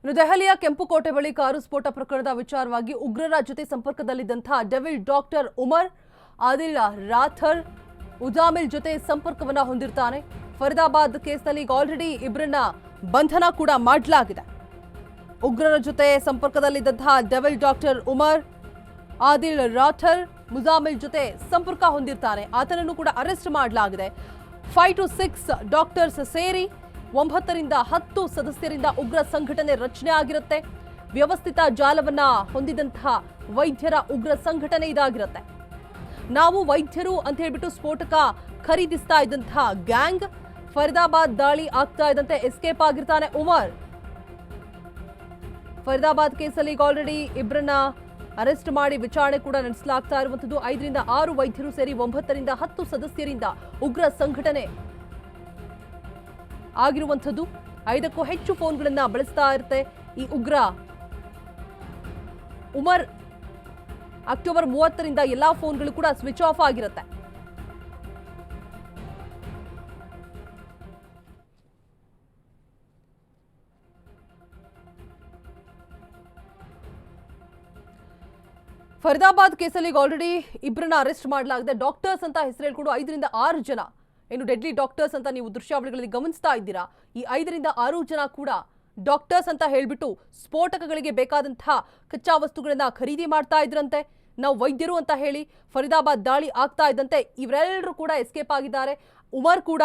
ಇನ್ನು ದೆಹಲಿಯ ಕೆಂಪುಕೋಟೆ ಬಳಿ ಕಾರು ಸ್ಫೋಟ ಪ್ರಕರಣದ ವಿಚಾರವಾಗಿ ಉಗ್ರರ ಜೊತೆ ಸಂಪರ್ಕದಲ್ಲಿದ್ದಂತಹ ಡೆವಿಲ್ ಡಾಕ್ಟರ್ ಉಮರ್ ಆದಿಲ್ ರಾಥರ್ ಉಜಾಮಿಲ್ ಜೊತೆ ಸಂಪರ್ಕವನ್ನ ಹೊಂದಿರ್ತಾನೆ. ಫರೀದಾಬಾದ್ ಕೇಸ್ನಲ್ಲಿ ಆಲ್ರೆಡಿ ಇಬ್ಬರನ್ನ ಬಂಧನ ಕೂಡ ಮಾಡಲಾಗಿದೆ. ಉಗ್ರರ ಜೊತೆ ಸಂಪರ್ಕದಲ್ಲಿದ್ದಂತಹ ಡೆವಿಲ್ ಡಾಕ್ಟರ್ ಉಮರ್ ಆದಿಲ್ ರಾಥರ್ ಮುಜಾಮಿಲ್ ಜೊತೆ ಸಂಪರ್ಕ ಹೊಂದಿರ್ತಾನೆ. ಆತನನ್ನು ಕೂಡ ಅರೆಸ್ಟ್ ಮಾಡಲಾಗಿದೆ. 5 to 6 ಡಾಕ್ಟರ್ಸ್ ಸೇರಿ 9 ರಿಂದ 10 ಸದಸ್ಯರಿಂದ ಉಗ್ರ ಸಂಘಟನೆ ರಚನೆ ಆಗಿರುತ್ತೆ. ವ್ಯವಸ್ಥಿತ ಜಾಲವನ್ನ ಹೊಂದಿದಂತಹ ವೈದ್ಯರ ಉಗ್ರ ಸಂಘಟನೆ ಇದಾಗಿರುತ್ತೆ. ನಾವು ವೈದ್ಯರು ಅಂತ ಹೇಳ್ಬಿಟ್ಟು ಸ್ಫೋಟಕ ಖರೀದಿಸ್ತಾ ಇದ್ದಂತಹ ಗ್ಯಾಂಗ್ ಫರೀದಾಬಾದ್ ದಾಳಿ ಆಗ್ತಾ ಇದ್ದಂತೆ ಎಸ್ಕೇಪ್ ಆಗಿರ್ತಾನೆ ಉಮರ್. ಫರೀದಾಬಾದ್ ಕೇಸಲ್ಲಿ ಆಲ್ರೆಡಿ ಇಬ್ಬರನ್ನ ಅರೆಸ್ಟ್ ಮಾಡಿ ವಿಚಾರಣೆ ಕೂಡ ನಡೆಸಲಾಗ್ತಾ ಇರುವಂತದ್ದು. 5 ರಿಂದ 6 ವೈದ್ಯರು ಸೇರಿ 9 ರಿಂದ 10 ಸದಸ್ಯರಿಂದ ಉಗ್ರ ಸಂಘಟನೆ ಆಗಿರುವಂತದ್ದು. 5ಕ್ಕೂ ಹೆಚ್ಚು ಫೋನ್ಗಳನ್ನ ಬಳಸ್ತಾ ಇರುತ್ತೆ ಈ ಉಗ್ರ ಉಮರ್. ಅಕ್ಟೋಬರ್ 30ರಿಂದ ಎಲ್ಲಾ ಫೋನ್ಗಳು ಕೂಡ ಸ್ವಿಚ್ ಆಫ್ ಆಗಿರುತ್ತೆ. ಫರೀದಾಬಾದ್ ಕೇಸಲ್ಲಿ ಆಲ್ರೆಡಿ ಇಬ್ಬರನ್ನ ಅರೆಸ್ಟ್ ಮಾಡಲಾಗಿದೆ. ಡಾಕ್ಟರ್ಸ್ ಅಂತ ಹೆಸರು ಹೇಳ್ಕೊಂಡು 5 ರಿಂದ 6 ಜನ ಏನು ಡೆಡ್ಲಿ ಡಾಕ್ಟರ್ಸ್ ಅಂತ ನೀವು ದೃಶ್ಯಾವಳಿಗಳಲ್ಲಿ ಗಮನಿಸ್ತಾ ಇದ್ದೀರಾ. ಈ 5 ರಿಂದ 6 ಜನ ಕೂಡ ಡಾಕ್ಟರ್ಸ್ ಅಂತ ಹೇಳ್ಬಿಟ್ಟು ಸ್ಫೋಟಕಗಳಿಗೆ ಬೇಕಾದಂತಹ ಕಚ್ಚಾ ವಸ್ತುಗಳನ್ನ ಖರೀದಿ ಮಾಡ್ತಾ ಇದ್ರಂತೆ. ನಾವು ವೈದ್ಯರು ಅಂತ ಹೇಳಿ ಫರೀದಾಬಾದ್ ದಾಳಿ ಆಗ್ತಾ ಇದ್ದಂತೆ ಇವರೆಲ್ಲರೂ ಕೂಡ ಎಸ್ಕೇಪ್ ಆಗಿದ್ದಾರೆ. ಉಮರ್ ಕೂಡ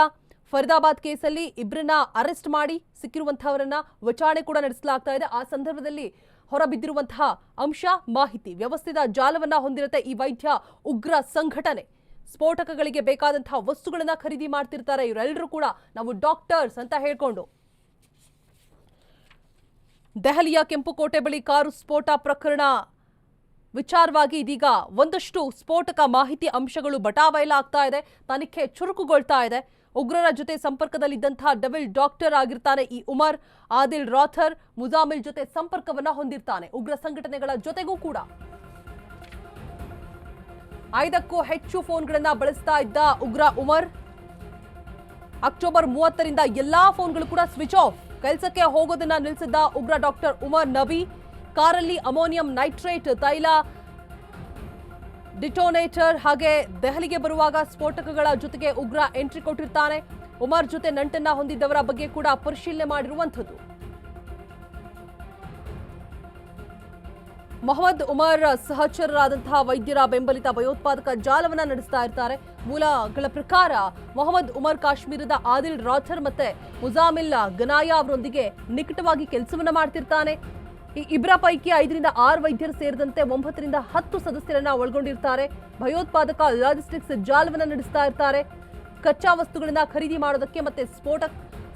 ಫರೀದಾಬಾದ್ ಕೇಸಲ್ಲಿ ಇಬ್ಬರನ್ನ ಅರೆಸ್ಟ್ ಮಾಡಿ ಸಿಕ್ಕಿರುವಂತಹವರನ್ನ ವಿಚಾರಣೆ ಕೂಡ ನಡೆಸಲಾಗ್ತಾ ಇದೆ. ಆ ಸಂದರ್ಭದಲ್ಲಿ ಹೊರಬಿದ್ದಿರುವಂತಹ ಅಂಶ ಮಾಹಿತಿ ವ್ಯವಸ್ಥಿತ ಜಾಲವನ್ನ ಹೊಂದಿರುತ್ತೆ ಈ ವೈದ್ಯ ಉಗ್ರ ಸಂಘಟನೆ. ಸ್ಫೋಟಕಗಳಿಗೆ ಬೇಕಾದಂತಹ ವಸ್ತುಗಳನ್ನ ಖರೀದಿ ಮಾಡ್ತಿರ್ತಾರೆ ಇವರೆಲ್ಲರೂ ಕೂಡ ನಾವು ಡಾಕ್ಟರ್ಸ್ ಅಂತ ಹೇಳ್ಕೊಂಡು. ದೆಹಲಿಯ ಕೆಂಪುಕೋಟೆ ಬಳಿ ಕಾರು ಸ್ಫೋಟ ಪ್ರಕರಣ ವಿಚಾರವಾಗಿ ಇದೀಗ ಒಂದಷ್ಟು ಸ್ಫೋಟಕ ಮಾಹಿತಿ ಅಂಶಗಳು ಬಟಾಬಯಲಾಗ್ತಾ ಇದೆ. ತನಿಖೆ ಚುರುಕುಗೊಳ್ತಾ ಇದೆ. ಉಗ್ರರ ಜೊತೆ ಸಂಪರ್ಕದಲ್ಲಿದ್ದಂತಹ ಡೆವಿಲ್ ಡಾಕ್ಟರ್ ಆಗಿರ್ತಾನೆ ಈ ಉಮರ್. ಆದಿಲ್ ರಾಥರ್ ಮುಜಾಮಿಲ್ ಜೊತೆ ಸಂಪರ್ಕವನ್ನ ಹೊಂದಿರ್ತಾನೆ ಉಗ್ರ ಸಂಘಟನೆಗಳ ಜೊತೆಗೂ ಕೂಡ. 5ಕ್ಕೂ ಹೆಚ್ಚು ಫೋನ್ಗಳನ್ನ ಬಳಸ್ತಾ ಇದ್ದ ಉಗ್ರ ಉಮರ್. ಅಕ್ಟೋಬರ್ 30ರಿಂದ ಎಲ್ಲಾ ಫೋನ್ಗಳು ಕೂಡ ಸ್ವಿಚ್ ಆಫ್. ಕೆಲಸಕ್ಕೆ ಹೋಗೋದನ್ನ ನಿಲ್ಲಿಸಿದ್ದ ಉಗ್ರ ಡಾಕ್ಟರ್ ಉಮರ್ ನಬಿ ಕಾರಲ್ಲಿ ಅಮೋನಿಯಂ ನೈಟ್ರೇಟ್ ತೈಲ ಡಿಟೋನೇಟರ್ ಹಾಗೆ ದೆಹಲಿಗೆ ಬರುವಾಗ ಸ್ಫೋಟಕಗಳ ಜೊತೆಗೆ ಉಗ್ರ ಎಂಟ್ರಿ ಕೊಟ್ಟಿರ್ತಾನೆ. ಉಮರ್ ಜೊತೆ ನಂಟನ್ನ ಹೊಂದಿದ್ದವರ ಬಗ್ಗೆ ಕೂಡ ಪರಿಶೀಲನೆ ಮಾಡಿರುವಂಥದ್ದು. ಮೊಹಮ್ಮದ್ ಉಮರ್ ಸಹಚರರಾದಂತಹ ವೈದ್ಯರ ಬೆಂಬಲಿತ ಭಯೋತ್ಪಾದಕ ಜಾಲವನ್ನ ನಡೆಸ್ತಾ ಇರ್ತಾರೆ. ಮೂಲಗಳ ಪ್ರಕಾರ ಮೊಹಮ್ಮದ್ ಉಮರ್ ಕಾಶ್ಮೀರದ ಆದಿಲ್ ರಾಥರ್ ಮತ್ತೆ ಮುಜಾಮಿಲ್ ಗನಾಯಾ ಅವರೊಂದಿಗೆ ನಿಕಟವಾಗಿ ಕೆಲಸವನ್ನ ಮಾಡ್ತಿರ್ತಾನೆ. ಈ ಇಬ್ಬರ ಪೈಕಿ 5 ರಿಂದ 6 ವೈದ್ಯರು ಸೇರಿದಂತೆ 9 ರಿಂದ 10 ಸದಸ್ಯರನ್ನ ಒಳಗೊಂಡಿರ್ತಾರೆ. ಭಯೋತ್ಪಾದಕ ಲಾಜಿಸ್ಟಿಕ್ಸ್ ಜಾಲವನ್ನ ನಡೆಸ್ತಾ ಇರ್ತಾರೆ. ಕಚ್ಚಾ ವಸ್ತುಗಳನ್ನ ಖರೀದಿ ಮಾಡೋದಕ್ಕೆ ಮತ್ತೆ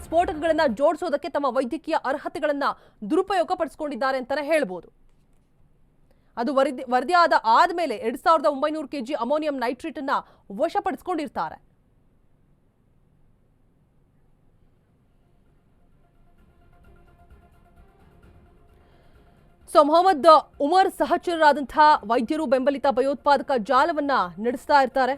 ಸ್ಫೋಟಕಗಳನ್ನ ಜೋಡಿಸೋದಕ್ಕೆ ತಮ್ಮ ವೈದ್ಯಕೀಯ ಅರ್ಹತೆಗಳನ್ನ ದುರುಪಯೋಗ ಪಡಿಸಿಕೊಂಡಿದ್ದಾರೆ ಅಂತಾನೆ ಹೇಳ್ಬೋದು. ಅದು ವರದಿ ಆದ್ಮೇಲೆ 2900 kg ಅಮೋನಿಯಂ ನೈಟ್ರೇಟ್ ಅನ್ನ ವಶಪಡಿಸಿಕೊಂಡಿರ್ತಾರೆ. ಮೊಹಮ್ಮದ್ ಉಮರ್ ಸಹಚರರಾದಂತಹ ವೈದ್ಯರು ಬೆಂಬಲಿತ ಭಯೋತ್ಪಾದಕ ಜಾಲವನ್ನ ನಡೆಸ್ತಾ ಇರ್ತಾರೆ.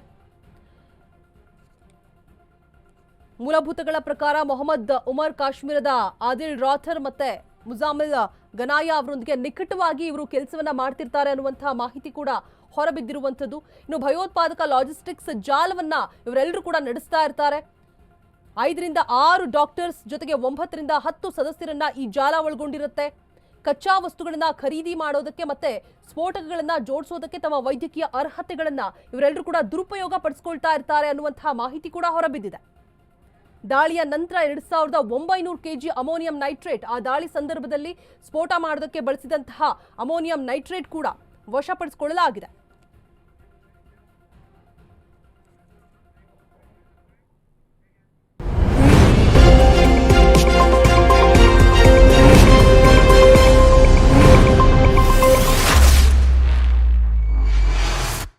ಮೂಲಭೂತಗಳ ಪ್ರಕಾರ ಮೊಹಮ್ಮದ್ ಉಮರ್ ಕಾಶ್ಮೀರದ ಆದಿಲ್ ರಾಥರ್ ಮತ್ತೆ ಮುಜಾಮಿಲ್ ಗನಾಯಾ ಅವರೊಂದಿಗೆ ನಿಕಟವಾಗಿ ಇವರು ಕೆಲಸವನ್ನ ಮಾಡ್ತಿರ್ತಾರೆ ಅನ್ನುವಂತಹ ಮಾಹಿತಿ ಕೂಡ ಹೊರಬಿದ್ದಿರುವಂಥದ್ದು. ಇನ್ನು ಭಯೋತ್ಪಾದಕ ಲಾಜಿಸ್ಟಿಕ್ಸ್ ಜಾಲವನ್ನ ಇವರೆಲ್ಲರೂ ಕೂಡ ನಡೆಸ್ತಾ ಇರ್ತಾರೆ. 5 ರಿಂದ 6 ಡಾಕ್ಟರ್ಸ್ ಜೊತೆಗೆ 9 ರಿಂದ 10 ಸದಸ್ಯರನ್ನ ಈ ಜಾಲ ಒಳಗೊಂಡಿರುತ್ತೆ. ಕಚ್ಚಾ ವಸ್ತುಗಳನ್ನ ಖರೀದಿ ಮಾಡೋದಕ್ಕೆ ಮತ್ತೆ ಸ್ಫೋಟಕಗಳನ್ನ ಜೋಡಿಸೋದಕ್ಕೆ ತಮ್ಮ ವೈದ್ಯಕೀಯ ಅರ್ಹತೆಗಳನ್ನ ಇವರೆಲ್ಲರೂ ಕೂಡ ದುರುಪಯೋಗ ಪಡಿಸ್ಕೊಳ್ತಾ ಇರ್ತಾರೆ ಅನ್ನುವಂತಹ ಮಾಹಿತಿ ಕೂಡ ಹೊರಬಿದ್ದಿದೆ. ದಾಳಿಯ ನಂತರ 2900 kg ಅಮೋನಿಯಂ ನೈಟ್ರೇಟ್ ಆ ದಾಳಿ ಸಂದರ್ಭದಲ್ಲಿ ಸ್ಫೋಟ ಮಾಡೋದಕ್ಕೆ ಬಳಸಿದಂತಹ ಅಮೋನಿಯಂ ನೈಟ್ರೇಟ್ ಕೂಡ ವಶಪಡಿಸಿಕೊಳ್ಳಲಾಗಿದೆ.